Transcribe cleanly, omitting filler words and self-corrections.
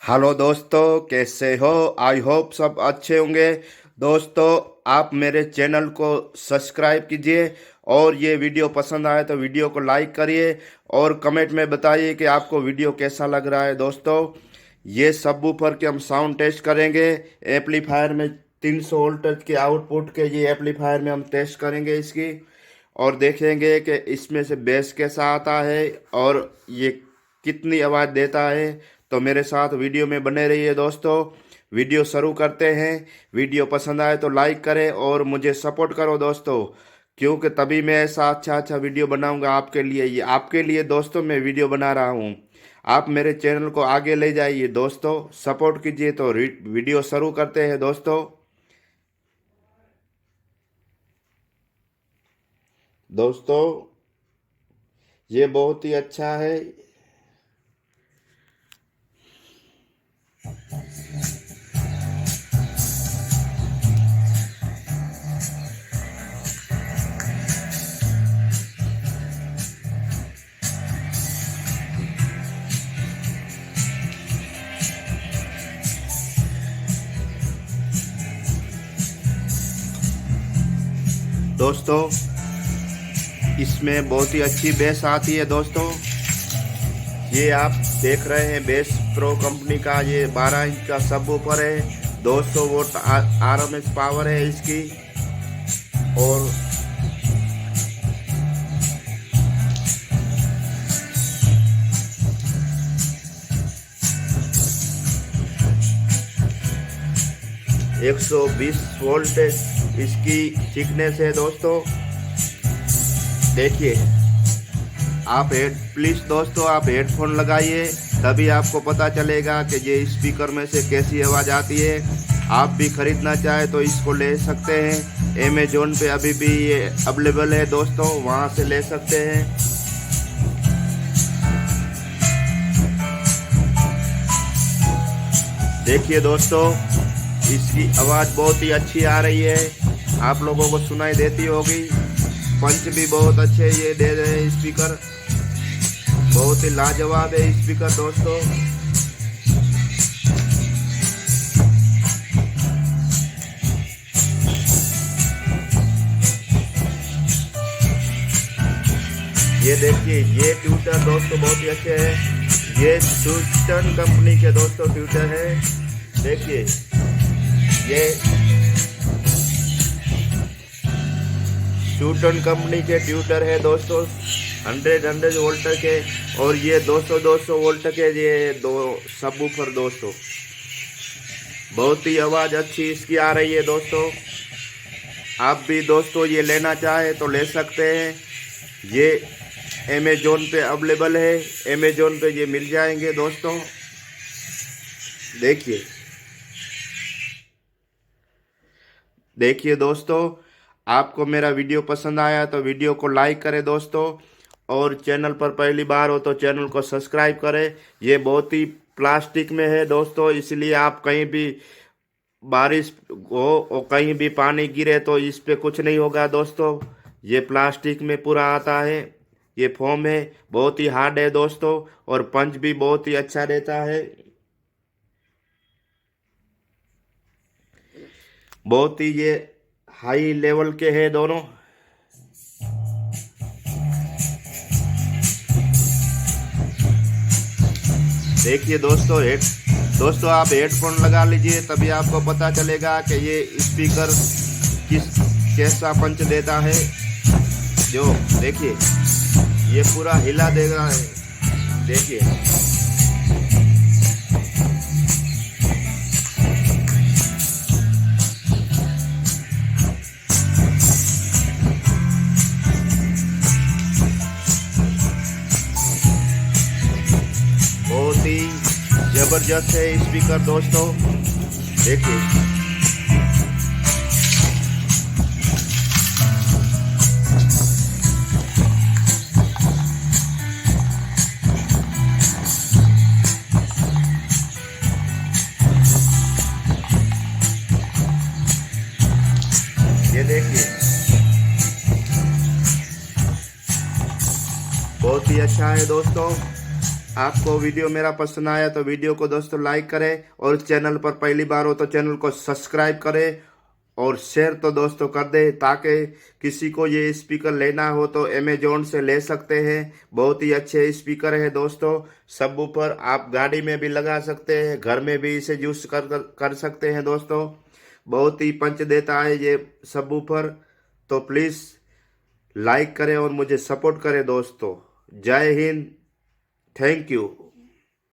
Hello दोस्तों, कैसे हो? आई होप सब अच्छे होंगे। दोस्तों, आप मेरे चैनल को सब्सक्राइब कीजिए और ये वीडियो पसंद आए तो वीडियो को लाइक करिए और कमेंट में बताइए कि आपको वीडियो कैसा लग रहा है। दोस्तों, ये सबवूफर के हम साउंड टेस्ट करेंगे। एम्पलीफायर में 300 वोल्ट के आउटपुट के ये एम्पलीफायर में हम टेस्ट करेंगे इसकी, और देखेंगे कि इसमें से बेस कैसा आता है और ये कितनी आवाज़ देता है। तो मेरे साथ वीडियो में बने रहिए दोस्तों। वीडियो शुरू करते हैं। वीडियो पसंद आए तो लाइक करें और मुझे सपोर्ट करो दोस्तों, क्योंकि तभी मैं ऐसा अच्छा अच्छा वीडियो बनाऊंगा आपके लिए। ये आपके लिए दोस्तों मैं वीडियो बना रहा हूँ। आप मेरे चैनल को आगे ले जाइए दोस्तों, सपोर्ट कीजिए। तो वीडियो शुरू करते हैं दोस्तों। दोस्तों, ये बहुत ही अच्छा है। दोस्तों, इसमें बहुत ही अच्छी बेस आती है दोस्तों। ये आप देख रहे हैं बेस प्रो कंपनी का ये 12 इंच का सबवूफर है। 200 वोल्ट आरएमएस पावर है इसकी। और एक 120 वोल्ट इसकी थिकनेस है दोस्तों। देखिए, आप प्लीज दोस्तों आप हेडफोन लगाइए, तभी आपको पता चलेगा कि ये स्पीकर में से कैसी आवाज़ आती है। आप भी खरीदना चाहे तो इसको ले सकते हैं। अमेजोन पे अभी भी ये अवेलेबल है दोस्तों, वहाँ से ले सकते हैं। देखिए दोस्तों, इसकी आवाज़ बहुत ही अच्छी आ रही है, आप लोगों को सुनाई देती होगी। पंच भी बहुत अच्छे ये दे रहे हैं स्पीकर, बहुत ही लाजवाब है स्पीकर दोस्तों। ये देखिए, ये ट्यूटर दोस्तों बहुत ही अच्छे हैं। ये ट्यूटन कंपनी के दोस्तों ट्यूटर है। देखिए, ये ट्यूटन कंपनी के ट्यूटर है दोस्तों, 100 वोल्ट के। और ये 200 वोल्ट के ये दो सबवूफर दोस्तों, बहुत ही आवाज़ अच्छी इसकी आ रही है दोस्तों। आप भी दोस्तों ये लेना चाहे तो ले सकते हैं। ये अमेजोन पे अवेलेबल है, अमेजोन पे ये मिल जाएंगे दोस्तों। देखिए देखिए दोस्तों, आपको मेरा वीडियो पसंद आया तो वीडियो को लाइक करें दोस्तों, और चैनल पर पहली बार हो तो चैनल को सब्सक्राइब करें। ये बहुत ही प्लास्टिक में है दोस्तों, इसलिए आप कहीं भी बारिश हो और कहीं भी पानी गिरे तो इस पे कुछ नहीं होगा दोस्तों। ये प्लास्टिक में पूरा आता है, ये फोम है, बहुत ही हार्ड है दोस्तों, और पंच भी बहुत ही अच्छा देता है। बहुत ही ये हाई लेवल के हैं दोनों। देखिए दोस्तों आप हेडफोन लगा लीजिए, तभी आपको पता चलेगा कि ये स्पीकर कैसा पंच देता है। जो देखिए, ये पूरा हिला देगा है। देखिए, बहुत ही जबरदस्त है स्पीकर दोस्तों। देखिए, ये देखिए, बहुत ही अच्छा है दोस्तों। आपको वीडियो मेरा पसंद आया तो वीडियो को दोस्तों लाइक करें, और चैनल पर पहली बार हो तो चैनल को सब्सक्राइब करें और शेयर तो दोस्तों कर दे, ताकि किसी को ये स्पीकर लेना हो तो अमेजोन से ले सकते हैं। बहुत ही अच्छे स्पीकर है दोस्तों। सबवूफर आप गाड़ी में भी लगा सकते हैं, घर में भी इसे यूज कर सकते हैं दोस्तों। बहुत ही पंच देता है ये सबवूफर। तो प्लीज़ लाइक करें और मुझे सपोर्ट करें दोस्तों। जय हिंद, थैंक यू।